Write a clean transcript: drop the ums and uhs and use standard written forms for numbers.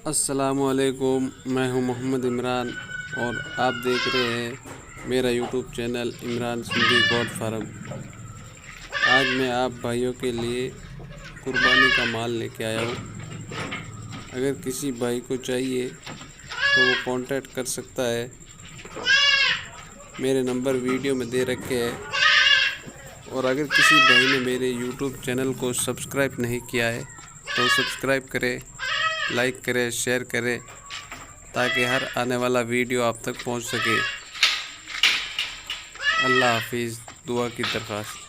अस्सलामुअलैकुम, मैं हूं मोहम्मद इमरान और आप देख रहे हैं मेरा YouTube channel Imran Sindhi goat farm. आज मैं आप भाइयों के लिए कुर्बानी का माल लेके आया हूं। अगर किसी भाई को चाहिए तो वो कांटेक्ट कर सकता है। मेरे नंबर वीडियो में दे रखे हैं। और अगर किसी भाई ने मेरे यूट्यूब चैनल को सब्सक्राइब नहीं किया है तो सब्सक्राइब करें, लाइक करें, शेयर करें ताकि हर आने वाला वीडियो आप तक पहुंच सके। अल्लाह हाफिज़। दुआ की दरख्वास्त।